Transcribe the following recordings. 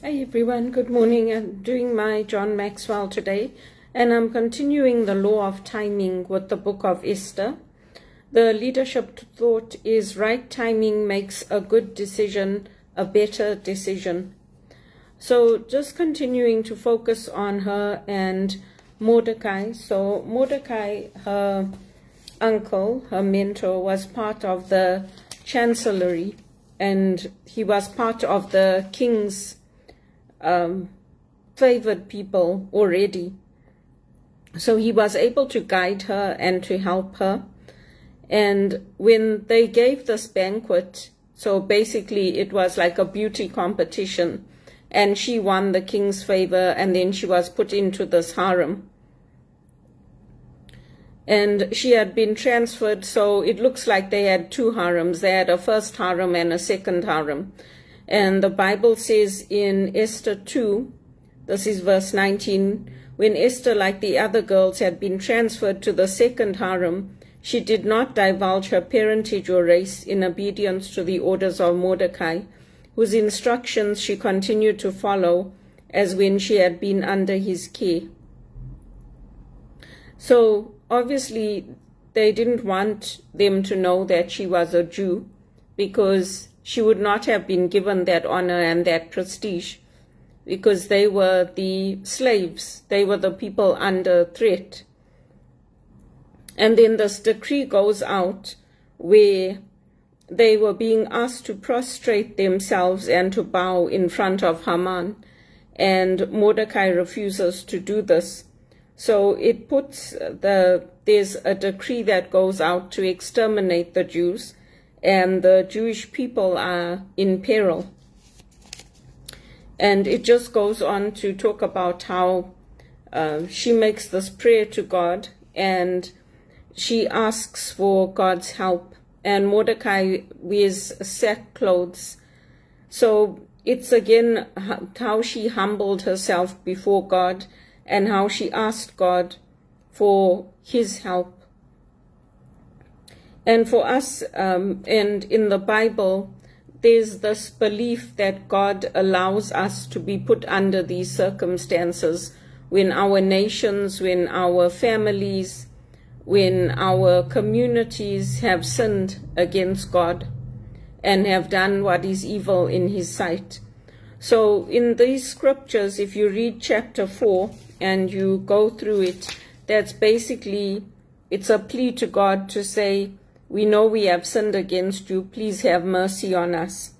Hi everyone, good morning. I'm doing my John Maxwell today, and I'm continuing the law of timing with the book of Esther. The leadership thought is right timing makes a good decision a better decision. So just continuing to focus on her and Mordecai. So Mordecai, her uncle, her mentor, was part of the chancellery, and he was part of the king's favored people already. So he was able to guide her and to help her. And when they gave this banquet, so basically it was like a beauty competition, and she won the king's favor, and then she was put into this harem. And she had been transferred, so it looks like they had two harems. They had a first harem and a second harem. And the Bible says in Esther 2, this is verse 19, when Esther, like the other girls, had been transferred to the second harem, she did not divulge her parentage or race in obedience to the orders of Mordecai, whose instructions she continued to follow as when she had been under his care. So obviously they didn't want them to know that she was a Jew, because she would not have been given that honor and that prestige, because they were the slaves. They were the people under threat. And then this decree goes out where they were being asked to prostrate themselves and to bow in front of Haman, and Mordecai refuses to do this. So it puts there's a decree that goes out to exterminate the Jews, and the Jewish people are in peril. And it just goes on to talk about how she makes this prayer to God, and she asks for God's help. And Mordecai wears sackcloths. So it's again how she humbled herself before God, and how she asked God for his help. And for us, and in the Bible, there's this belief that God allows us to be put under these circumstances when our nations, when our families, when our communities have sinned against God and have done what is evil in his sight. So in these scriptures, if you read chapter 4 and you go through it, that's basically, it's a plea to God to say, we know we have sinned against you, please have mercy on us.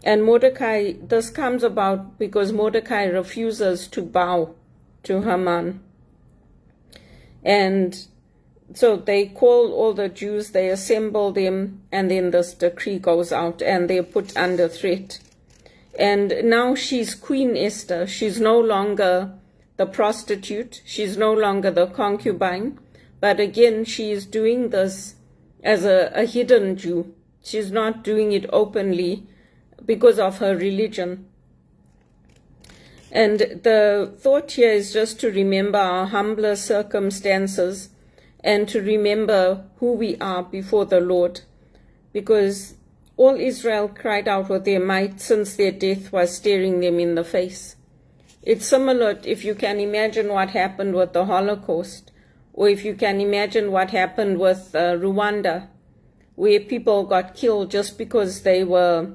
And Mordecai, this comes about because Mordecai refuses to bow to Haman. And so they call all the Jews, they assemble them, and then this decree goes out, and they're put under threat. And now she's Queen Esther. She's no longer the prostitute. She's no longer the concubine. But again, she is doing this as a hidden Jew. She's not doing it openly because of her religion. And the thought here is just to remember our humbler circumstances and to remember who we are before the Lord, because all Israel cried out with their might since their death was staring them in the face. It's similar if you can imagine what happened with the Holocaust, or if you can imagine what happened with Rwanda, where people got killed just because they were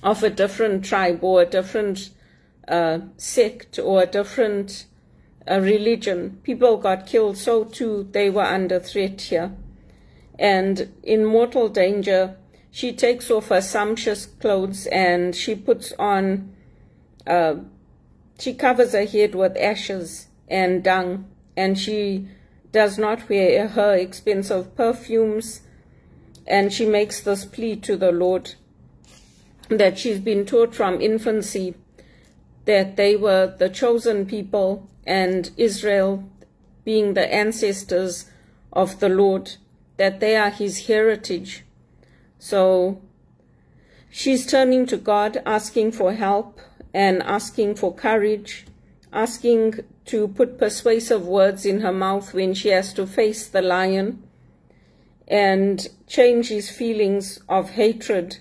of a different tribe or a different sect or a different religion. People got killed, so too they were under threat here. And in mortal danger, she takes off her sumptuous clothes and she puts on, she covers her head with ashes and dung, and she does not wear her expensive perfumes, and she makes this plea to the Lord that she's been taught from infancy that they were the chosen people, and Israel being the ancestors of the Lord, that they are his heritage. So she's turning to God, asking for help and asking for courage, asking to put persuasive words in her mouth when she has to face the lion, and change his feelings of hatred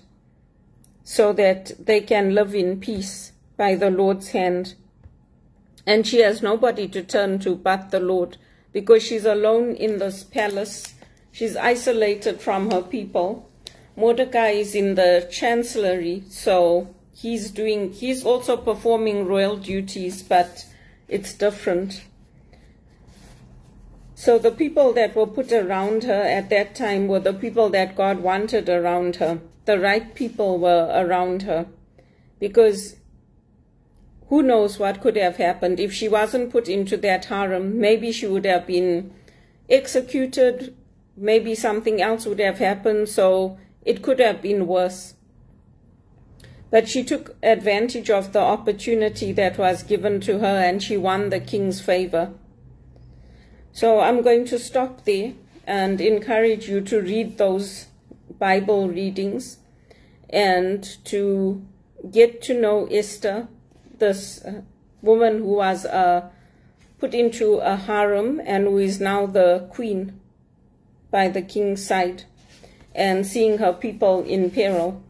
so that they can live in peace. by the Lord's hand. And she has nobody to turn to but the Lord, because she's alone in this palace. She's isolated from her people. Mordecai is in the chancellery, so he's also performing royal duties, but it's different. So the people that were put around her at that time were the people that God wanted around her. The right people were around her, because who knows what could have happened. If she wasn't put into that harem, maybe she would have been executed, maybe something else would have happened, so it could have been worse. But she took advantage of the opportunity that was given to her, and she won the king's favor. So I'm going to stop there and encourage you to read those Bible readings and to get to know Esther, this woman who was put into a harem and who is now the queen by the king's side, and seeing her people in peril.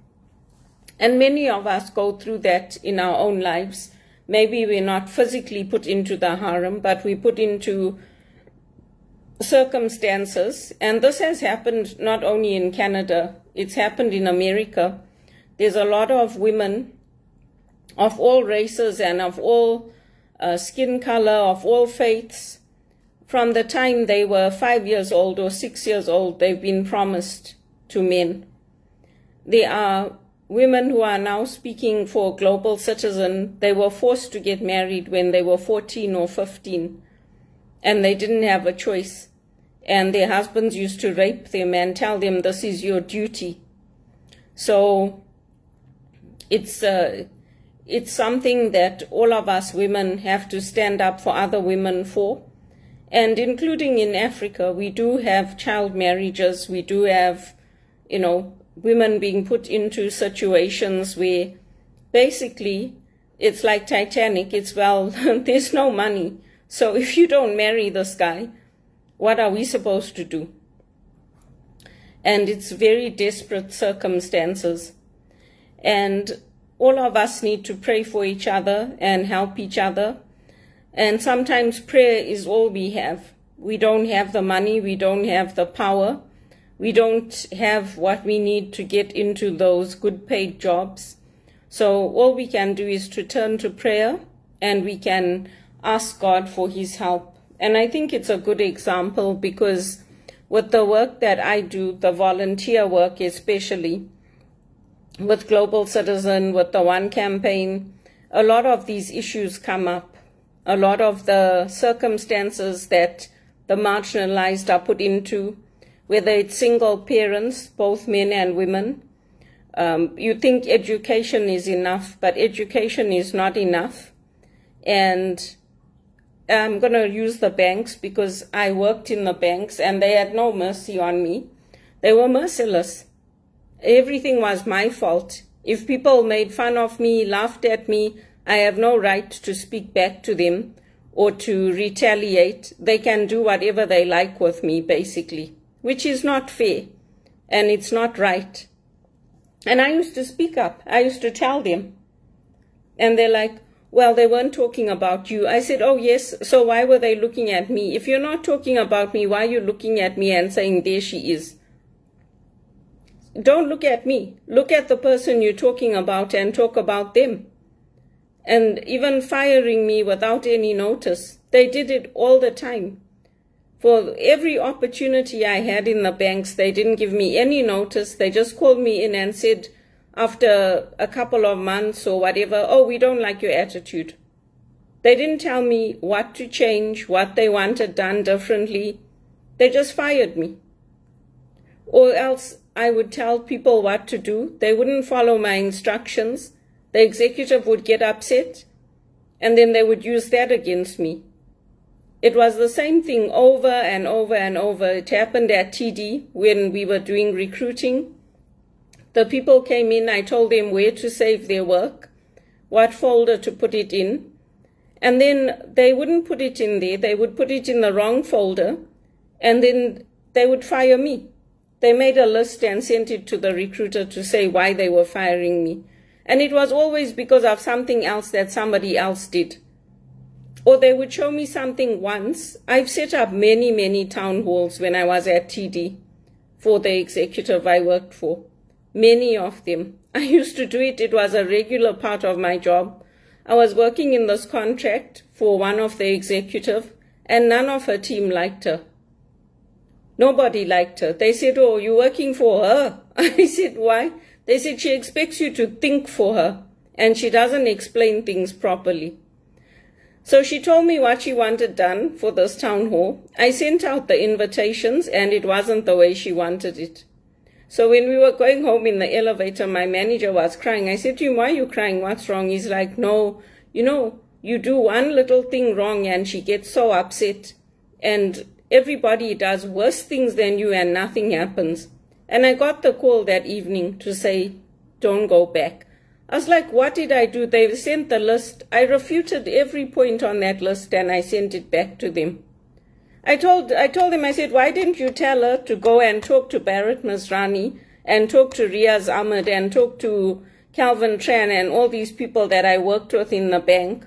And many of us go through that in our own lives. Maybe we're not physically put into the harem, but we put into circumstances. And this has happened not only in Canada, it's happened in America. There's a lot of women of all races and of all skin color, of all faiths. From the time they were 5 years old or 6 years old, they've been promised to men. There are women who are now speaking for global citizen. They were forced to get married when they were 14 or 15, and they didn't have a choice. And their husbands used to rape them and tell them, this is your duty. So it's something that all of us women have to stand up for other women for. And including in Africa, we do have child marriages. We do have, women being put into situations where basically it's like Titanic. It's, well, there's no money. So if you don't marry this guy, what are we supposed to do? And it's very desperate circumstances. And all of us need to pray for each other and help each other. And sometimes prayer is all we have. We don't have the money. We don't have the power. We don't have what we need to get into those good paid jobs. So all we can do is to turn to prayer, and we can ask God for his help. And I think it's a good example, because with the work that I do, the volunteer work especially, with Global Citizen, with the One Campaign, a lot of these issues come up. A lot of the circumstances that the marginalized are put into, whether it's single parents, both men and women. You think education is enough, but education is not enough. And I'm going to use the banks, because I worked in the banks and they had no mercy on me. They were merciless. Everything was my fault. If people made fun of me, laughed at me, I have no right to speak back to them or to retaliate. They can do whatever they like with me, basically, which is not fair and it's not right. And I used to speak up. I used to tell them. And they're like, well, they weren't talking about you. I said, oh, yes, so why were they looking at me? If you're not talking about me, why are you looking at me and saying, there she is? Don't look at me. Look at the person you're talking about and talk about them. And even firing me without any notice. They did it all the time. For every opportunity I had in the banks, they didn't give me any notice. They just called me in and said, after a couple of months or whatever, oh, we don't like your attitude. They didn't tell me what to change, what they wanted done differently. They just fired me. Or else I would tell people what to do. They wouldn't follow my instructions. The executive would get upset, and then they would use that against me. It was the same thing over and over and over. It happened at TD when we were doing recruiting. The people came in, I told them where to save their work, what folder to put it in, and then they wouldn't put it in there. They would put it in the wrong folder, and then they would fire me. They made a list and sent it to the recruiter to say why they were firing me. And it was always because of something else that somebody else did. Or they would show me something once. I've set up many, many town halls when I was at TD for the executive I worked for. Many of them. I used to do it. It was a regular part of my job. I was working in this contract for one of the executive, and none of her team liked her. Nobody liked her. They said, "Oh, you're working for her?" I said, "Why?" They said, "She expects you to think for her, and she doesn't explain things properly." So she told me what she wanted done for this town hall. I sent out the invitations, and it wasn't the way she wanted it. So when we were going home in the elevator, my manager was crying. I said to him, "Why are you crying? What's wrong?" He's like, "No, you do one little thing wrong and she gets so upset. And everybody does worse things than you and nothing happens." And I got the call that evening to say, "Don't go back." I was like, "What did I do?" They sent the list. I refuted every point on that list and I sent it back to them. I told them, I said, "Why didn't you tell her to go and talk to Bharat Masrani and talk to Riaz Ahmed and talk to Calvin Tran and all these people that I worked with in the bank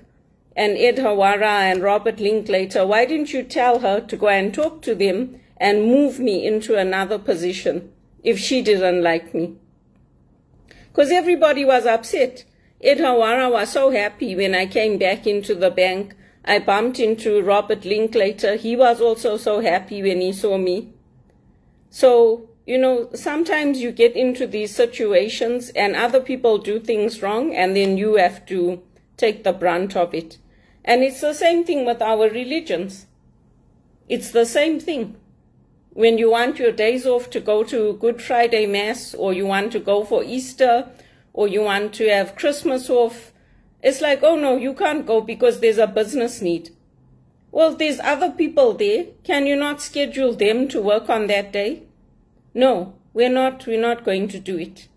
and Ed Hawara and Robert Linklater? Why didn't you tell her to go and talk to them and move me into another position if she didn't like me?" Because everybody was upset. Ed Hawara was so happy when I came back into the bank. I bumped into Robert Linklater. He was also so happy when he saw me. So, sometimes you get into these situations and other people do things wrong and then you have to take the brunt of it. And it's the same thing with our religions. It's the same thing. When you want your days off to go to Good Friday Mass, or you want to go for Easter, or you want to have Christmas off, it's like, "Oh no, you can't go because there's a business need." Well, there's other people there. Can you not schedule them to work on that day? No, we're not going to do it.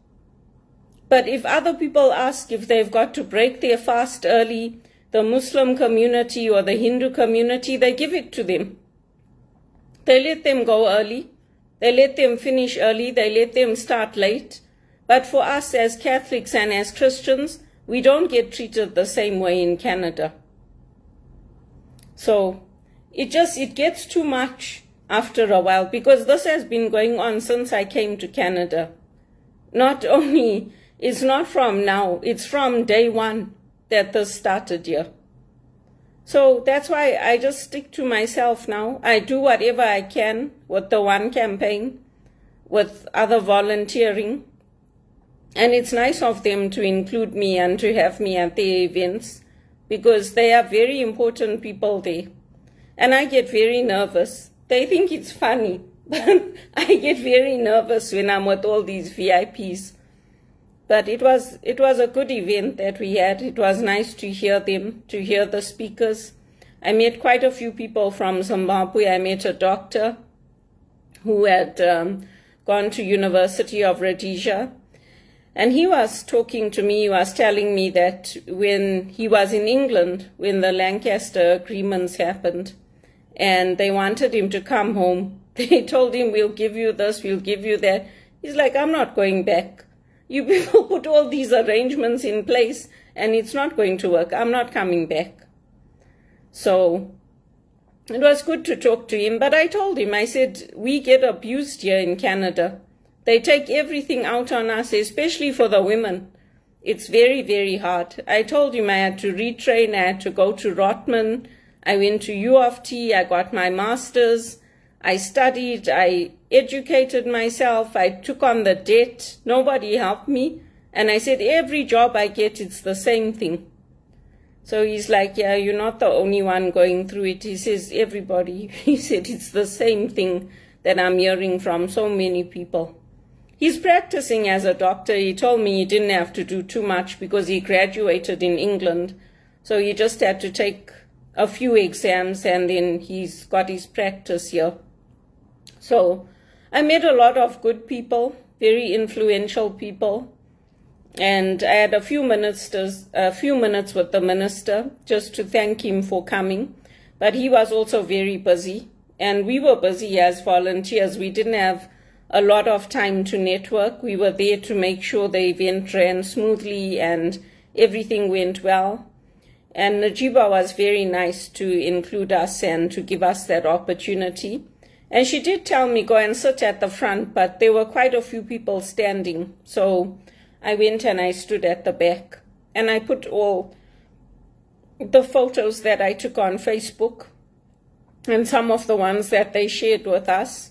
But if other people ask if they've got to break their fast early, the Muslim community or the Hindu community, they give it to them. They let them go early. They let them finish early. They let them start late. But for us as Catholics and as Christians, we don't get treated the same way in Canada. So it gets too much after a while, because this has been going on since I came to Canada. It's not from now, it's from day one that this started here. So that's why I just stick to myself now. I do whatever I can with the One Campaign, with other volunteering. And it's nice of them to include me and to have me at their events, because they are very important people there. And I get very nervous. They think it's funny, but I get very nervous when I'm with all these VIPs. But it was a good event that we had. It was nice to hear them, to hear the speakers. I met quite a few people from Zimbabwe. I met a doctor who had gone to University of Rhodesia. And he was talking to me, he was telling me that when he was in England, when the Lancaster agreements happened, and they wanted him to come home, they told him, "We'll give you this, we'll give you that." He's like, "I'm not going back. You people put all these arrangements in place and it's not going to work. I'm not coming back." So it was good to talk to him. But I told him, I said, we get abused here in Canada. They take everything out on us, especially for the women. It's very, very hard. I told him I had to retrain. I had to go to Rotman. I went to U of T. I got my master's. I studied. I educated myself. I took on the debt. Nobody helped me. And I said, every job I get, it's the same thing. So he's like, "Yeah, you're not the only one going through it." He says, "Everybody." He said, "It's the same thing that I'm hearing from so many people." He's practicing as a doctor. He told me he didn't have to do too much because he graduated in England. So he just had to take a few exams and then he's got his practice here. So I met a lot of good people, very influential people. And I had a few minutes with the minister just to thank him for coming. But he was also very busy. And we were busy as volunteers. We didn't have a lot of time to network. We were there to make sure the event ran smoothly and everything went well. And Najiba was very nice to include us and to give us that opportunity. And she did tell me, go and sit at the front, but there were quite a few people standing. So I went and I stood at the back. And I put all the photos that I took on Facebook and some of the ones that they shared with us.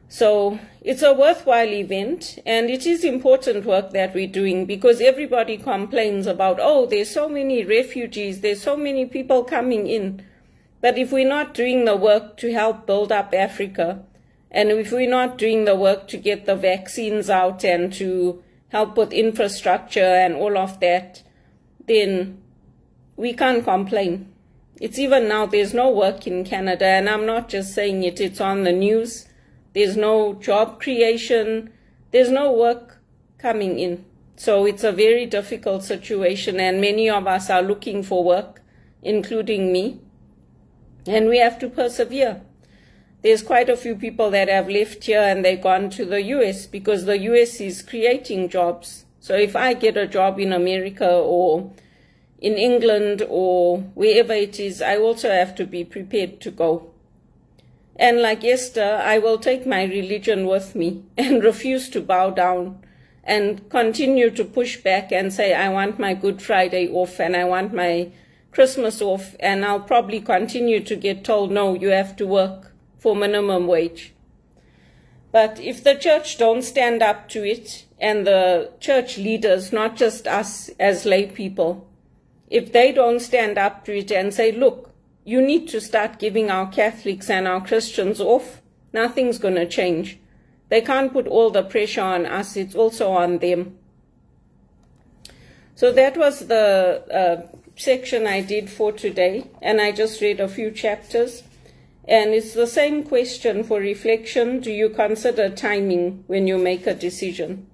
So it's a worthwhile event, and it is important work that we're doing, because everybody complains about, oh, there's so many refugees, there's so many people coming in. But if we're not doing the work to help build up Africa, and if we're not doing the work to get the vaccines out and to help with infrastructure and all of that, then we can't complain. It's even now, there's no work in Canada, and I'm not just saying it, it's on the news. There's no job creation. There's no work coming in. So it's a very difficult situation, and many of us are looking for work, including me. And we have to persevere. There's quite a few people that have left here and they've gone to the US because the US is creating jobs. So if I get a job in America or in England or wherever it is, I also have to be prepared to go. And like Esther, I will take my religion with me and refuse to bow down and continue to push back and say, I want my Good Friday off and I want my Christmas off, and I'll probably continue to get told, no, you have to work for minimum wage. But if the church don't stand up to it, and the church leaders, not just us as lay people, if they don't stand up to it and say, look, you need to start giving our Catholics and our Christians off, nothing's going to change. They can't put all the pressure on us, it's also on them. So that was the section I did for today, and I just read a few chapters. And it's the same question for reflection. Do you consider timing when you make a decision?